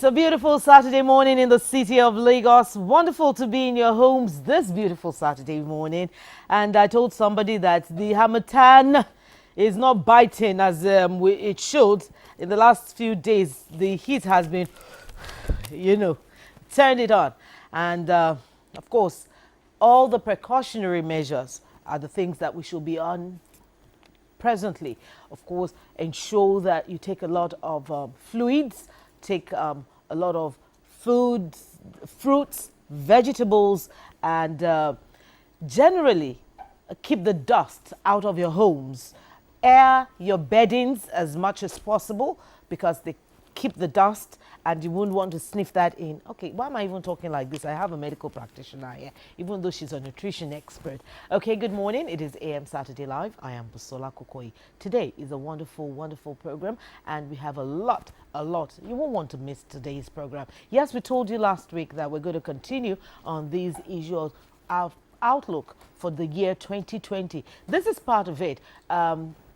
It's a beautiful Saturday morning in the city of Lagos. Wonderful to be in your homes this beautiful Saturday morning. And I told somebody that the Harmattan is not biting as it should. In the last few days, the heat has been, turned it on. And of course, all the precautionary measures are the things that we should be on presently. Of course, ensure that you take a lot of fluids, take a lot of food, fruits, vegetables, and generally keep the dust out of your homes. Air your beddings as much as possible because they keep the dust and you wouldn't want to sniff that in. Okay, why am I even talking like this? I have a medical practitioner here, even though she's a nutrition expert. Okay, good morning. It is AM Saturday Live. I am Busola Kukoi. Today is a wonderful, wonderful program and we have a lot. You won't want to miss today's program. Yes, we told you last week that we're going to continue on these issues of outlook for the year 2020. This is part of it.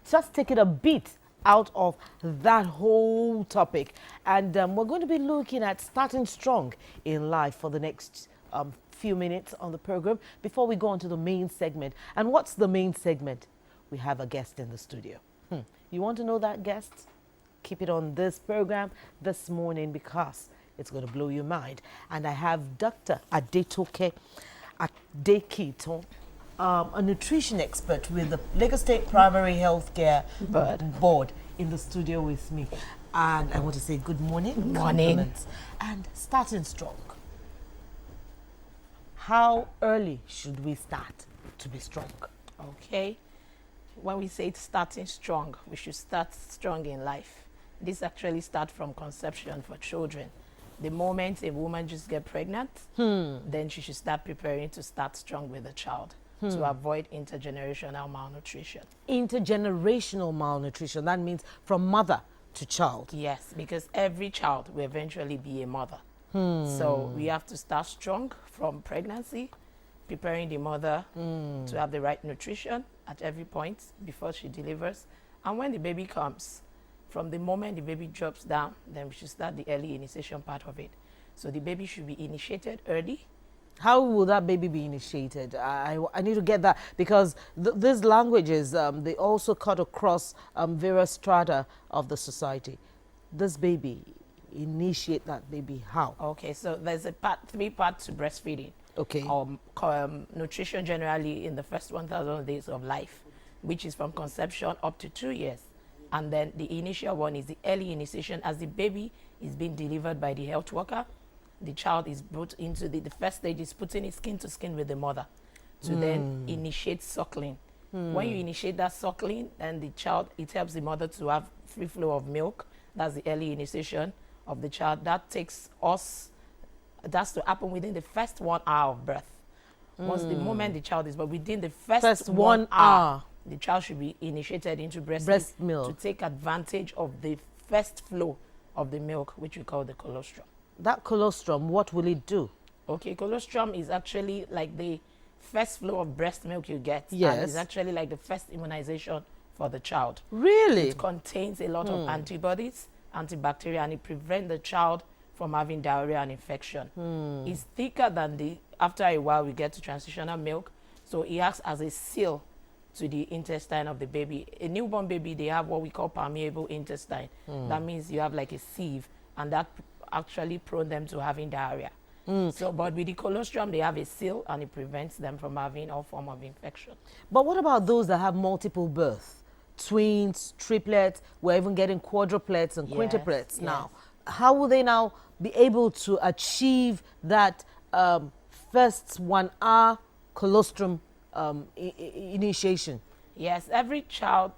Just take it a bit out of that whole topic. And we're going to be looking at starting strong in life for the next few minutes on the program before we go on to the main segment. And what's the main segment? We have a guest in the studio. You want to know that guest? Keep it on this program this morning because it's going to blow your mind. And I have Dr. Adetoke Adekiton, a nutrition expert with the Lagos State Primary Healthcare Board in the studio with me. And I want to say good morning. Good morning. And starting strong. How early should we start to be strong? Okay. When we say starting strong, we should start strong in life. This actually starts from conception for children. The moment a woman just gets pregnant, then she should start preparing to start strong with the child. To avoid intergenerational malnutrition. Intergenerational malnutrition, that means from mother to child. Yes, because every child will eventually be a mother. So we have to start strong from pregnancy, preparing the mother to have the right nutrition at every point before she delivers. And when the baby comes, from the moment the baby drops down, then we should start the early initiation part of it. So the baby should be initiated early. How will that baby be initiated? I need to get that because these languages, they also cut across various strata of the society. This baby, initiate that baby how? Okay, so there's a three parts to breastfeeding. Okay. Nutrition generally in the first 1,000 days of life, which is from conception up to 2 years. And then the initial one is the early initiation as the baby is being delivered by the health worker. The child is brought into the first stage is putting it skin to skin with the mother to then initiate suckling. When you initiate that suckling, then the child, it helps the mother to have free flow of milk. That's the early initiation of the child. That's to happen within the first 1 hour of birth. Once the moment the child is born, within the first 1 hour, the child should be initiated into breast milk to take advantage of the first flow of the milk, which we call the colostrum. That colostrum, what will it do? Okay, colostrum is actually like the first flow of breast milk you get. Yes. And it's actually like the first immunization for the child. Really? It contains a lot of antibodies, antibacterial, and it prevents the child from having diarrhea and infection. It's thicker than after a while we get to transitional milk. So it acts as a seal to the intestine of the baby. A newborn baby, they have what we call permeable intestine. That means you have like a sieve, and that actually prone them to having diarrhea. So, but with the colostrum, they have a seal and it prevents them from having all form of infection. But what about those that have multiple births? Twins, triplets, we're even getting quadruplets and quintuplets now. How will they now be able to achieve that first 1 hour colostrum initiation? Yes, every child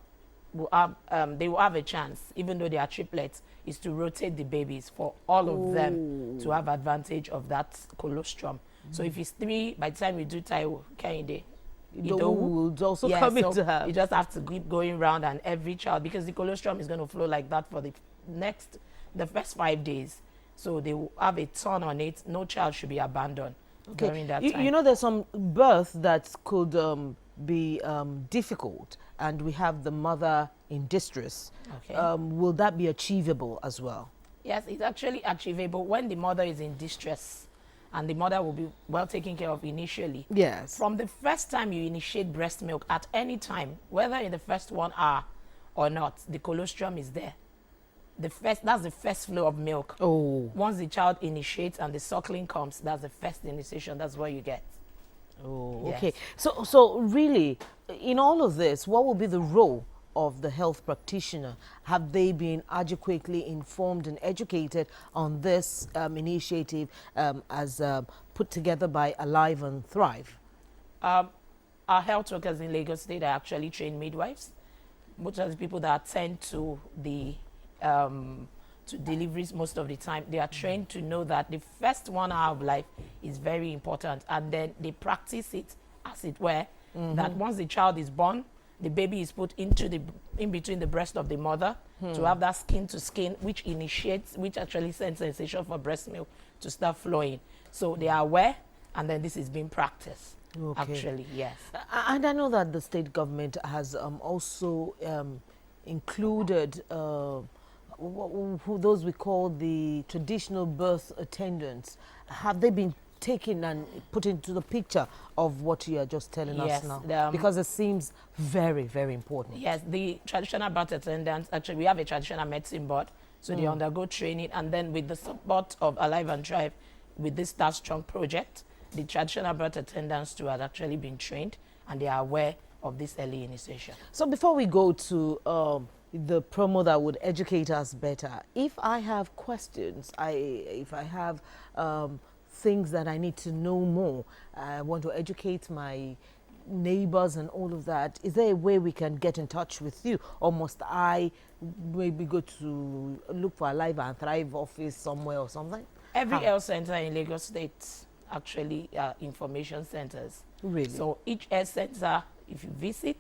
will have, they will have a chance, even though they are triplets, is to rotate the babies for all of them to have advantage of that colostrum. So if it's 3, by the time you do Taiwo, Kehinde, will also come into her. You just have to keep going round, and every child, because the colostrum is going to flow like that for the first 5 days. So they will have a ton on it. No child should be abandoned during that time. You know, there's some birth that could be difficult, and we have the mother in distress. Okay. Will that be achievable as well? Yes, it's actually achievable when the mother is in distress, and the mother will be well taken care of initially. Yes. From the first time you initiate breast milk, at any time, whether in the first 1 hour or not, the colostrum is there. That's the first flow of milk. Oh. Once the child initiates and the suckling comes, that's the first initiation. That's what you get. Oh, Yes. okay. So really, in all of this, what will be the role of the health practitioner? Have they been adequately informed and educated on this initiative as put together by Alive and Thrive? Our health workers in Lagos State are actually trained midwives. Most of the people that attend to the to deliveries most of the time, they are trained to know that the first 1 hour of life is very important, and then they practice it, as it were, that once the child is born, the baby is put in between the breast of the mother to have that skin to skin, which actually sends sensation for breast milk to start flowing. So they are aware, and then this is being practiced. Okay. Actually, yes. And I know that the state government has also included who those we call the traditional birth attendants. Have they been taken and put into the picture of what you are just telling us Yes, now? Because it seems very, very important. Yes, the traditional birth attendants, actually, we have a traditional medicine board, so they undergo training, and then with the support of Alive and Thrive, with this Start Strong project, the traditional birth attendants too have actually been trained, and they are aware of this early initiation. So before we go to the promo that would educate us better, if I have questions, if I have things that I need to know more, I want to educate my neighbors and all of that, is there a way we can get in touch with you, or must I maybe go to look for a Alive and Thrive office somewhere or something? Every health center in Lagos State actually are information centers. Really? So each health center, if you visit,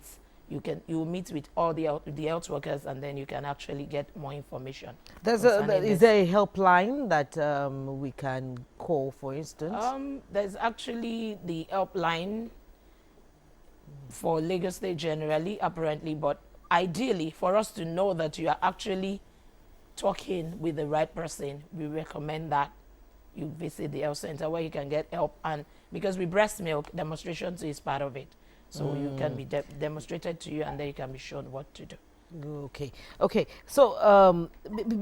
you will meet with all the health workers, and then you can actually get more information. Is there a helpline that we can call, for instance? There's actually the helpline for Lagos State generally, apparently, but ideally, for us to know that you are actually talking with the right person, we recommend that you visit the health center where you can get help. And because with breast milk, demonstration is part of it. So you can be demonstrated to you, and then you can be shown what to do. Okay. So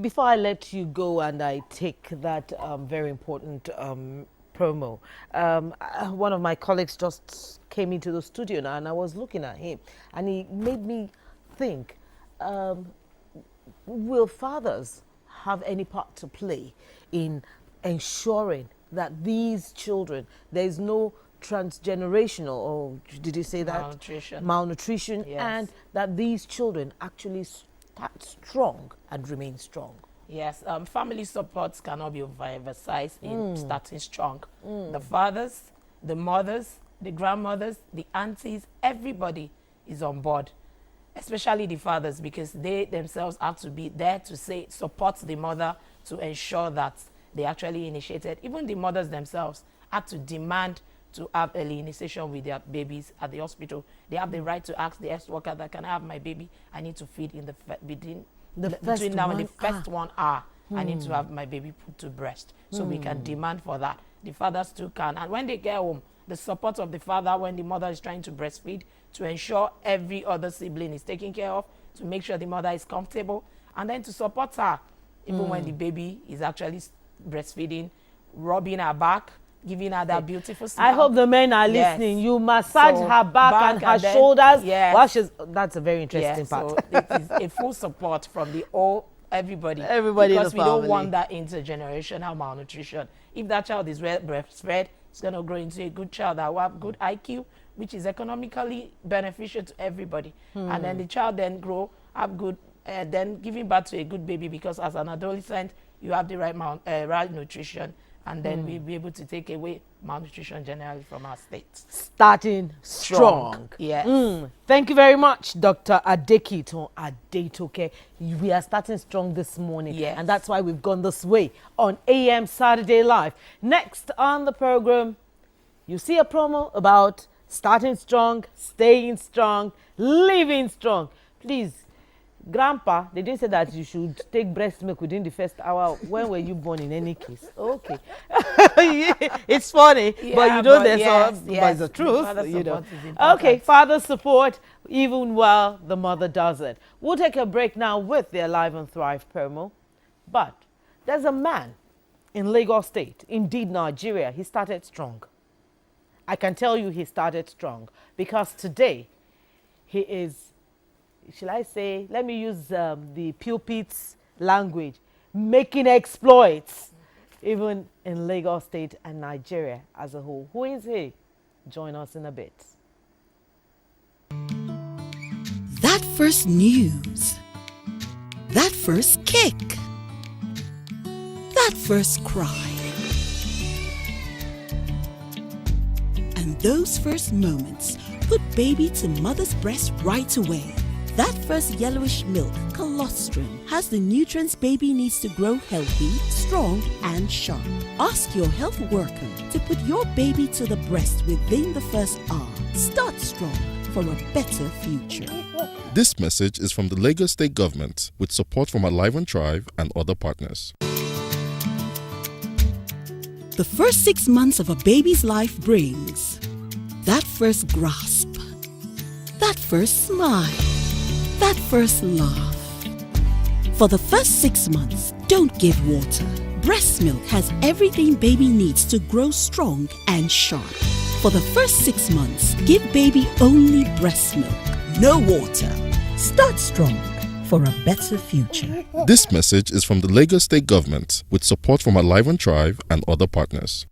before I let you go and I take that very important promo, one of my colleagues just came into the studio now, and I was looking at him, and he made me think, will fathers have any part to play in ensuring that these children, there is no transgenerational, or did you say that? Malnutrition, yes. And that these children actually start strong and remain strong? Yes, family support cannot be overemphasized in starting strong. The fathers, the mothers, the grandmothers, the aunties, everybody is on board, especially the fathers, because they themselves have to be there to support the mother to ensure that they actually initiated. Even the mothers themselves have to demand to have early initiation with their babies at the hospital. They have the right to ask the health worker that, can I have my baby? I need to feed in between now and the first 1 hour. I need to have my baby put to breast. So we can demand for that. The fathers too can. And when they get home, the support of the father when the mother is trying to breastfeed, to ensure every other sibling is taken care of, to make sure the mother is comfortable, and then to support her even when the baby is actually breastfeeding, rubbing her back, giving her that beautiful smile. I hope the men are listening. You massage her back and her shoulders. Yes. That's a very interesting part. So it is a full support from everybody. Everybody because in we the don't family. want that intergenerational malnutrition. If that child is breastfed, it's going to grow into a good child that will have good IQ, which is economically beneficial to everybody. And then the child then grow, have good, then giving birth to a good baby, because as an adolescent, you have the right nutrition, and then we'll be able to take away malnutrition generally from our state. Starting strong. Yes. Thank you very much, Dr. Adekiton Adetoke. We are starting strong this morning. Yes. And that's why we've gone this way on AM Saturday Live. Next on the program, you see a promo about starting strong, staying strong, living strong. Please Grandpa, they didn't say that you should take breast milk within the first hour. When were you born in any case? Okay. It's funny, but Yeah, you know but there's yes, but yes, it's the the truth, father you know. support is important. Okay, father support even while the mother doesn't. We'll take a break now with the Alive and Thrive promo. But there's a man in Lagos State, indeed Nigeria. He started strong. I can tell you he started strong because today he is, shall I say, let me use the pulpit's language, making exploits even in Lagos State and Nigeria as a whole. Who is he? Join us in a bit. That first news, that first kick, that first cry, and those first moments put baby to mother's breast right away. That first yellowish milk, colostrum, has the nutrients baby needs to grow healthy, strong, and sharp. Ask your health worker to put your baby to the breast within the first hour. Start strong for a better future. This message is from the Lagos State Government with support from Alive and Thrive and other partners. The first 6 months of a baby's life brings that first grasp, that first smile, that first laugh. For the first 6 months, don't give water. Breast milk has everything baby needs to grow strong and sharp. For the first 6 months, give baby only breast milk, no water. Start strong for a better future. This message is from the Lagos State Government with support from Alive and Thrive and other partners.